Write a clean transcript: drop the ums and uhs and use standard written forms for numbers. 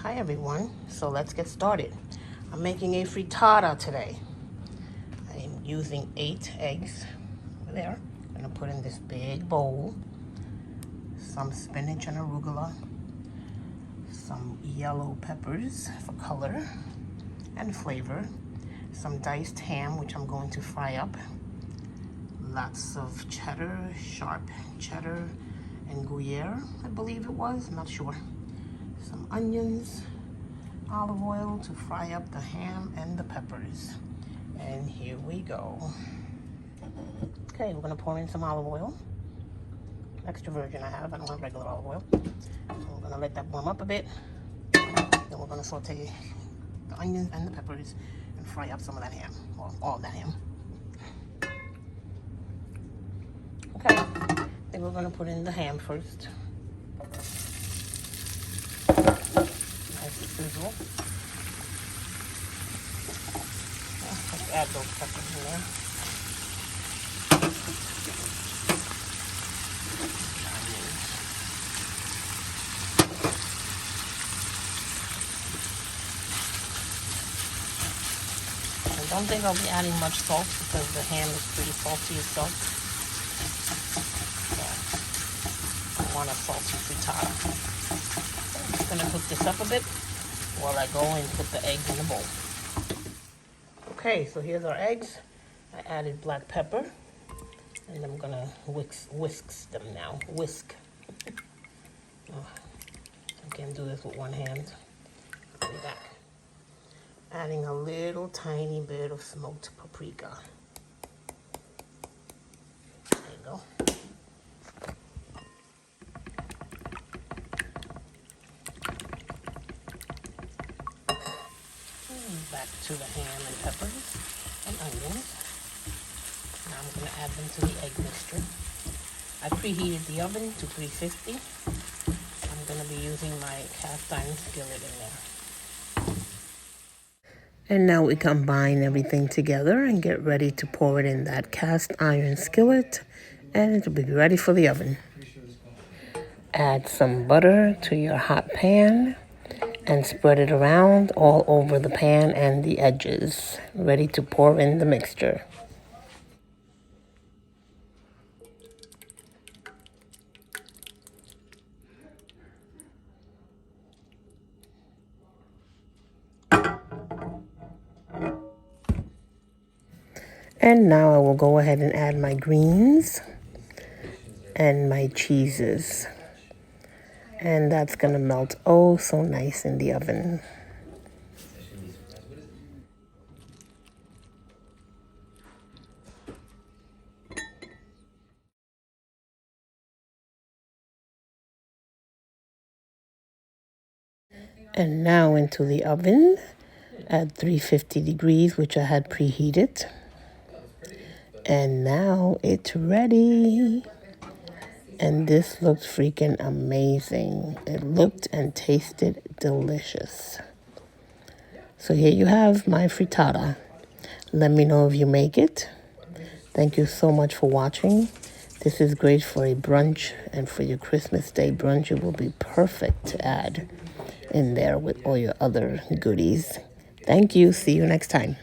Hi everyone, so let's get started. I'm making a frittata today. I'm using 8 eggs over there. I'm gonna put in this big bowl some spinach and arugula, some yellow peppers for color and flavor, some diced ham which I'm going to fry up, lots of cheddar, sharp cheddar and Gruyère, I believe it was, not sure. Some onions, olive oil to fry up the ham and the peppers. And here we go. Okay, we're gonna pour in some olive oil. Extra virgin I have, I don't have regular olive oil. So we're gonna let that warm up a bit. Then we're gonna saute the onions and the peppers and fry up some of that ham, or all of that ham. Okay, then we're gonna put in the ham first. Nice sizzle. Let's add those peppers in there. I don't think I'll be adding much salt because the ham is pretty salty itself. So I want a salty frittata. I'm just gonna cook this up a bit while I go and put the eggs in the bowl. Okay, so here's our eggs. I added black pepper, and I'm gonna whisk them now. Whisk. Oh, I can't do this with one hand. I'll be back. Adding a little tiny bit of smoked paprika. There you go. Back to the ham and peppers and onions. Now I'm going to add them to the egg mixture. I preheated the oven to 350. I'm going to be using my cast iron skillet in there. And now we combine everything together and get ready to pour it in that cast iron skillet, and it'll be ready for the oven. Add some butter to your hot pan and spread it around all over the pan and the edges, ready to pour in the mixture. And now I will go ahead and add my greens and my cheeses. And that's gonna melt oh so nice in the oven. And now into the oven at 350 degrees, which I had preheated. And now it's ready. And this looked freaking amazing. It looked and tasted delicious. So here you have my frittata. Let me know if you make it. Thank you so much for watching. This is great for a brunch, and for your Christmas Day brunch, it will be perfect to add in there with all your other goodies. Thank you. See you next time.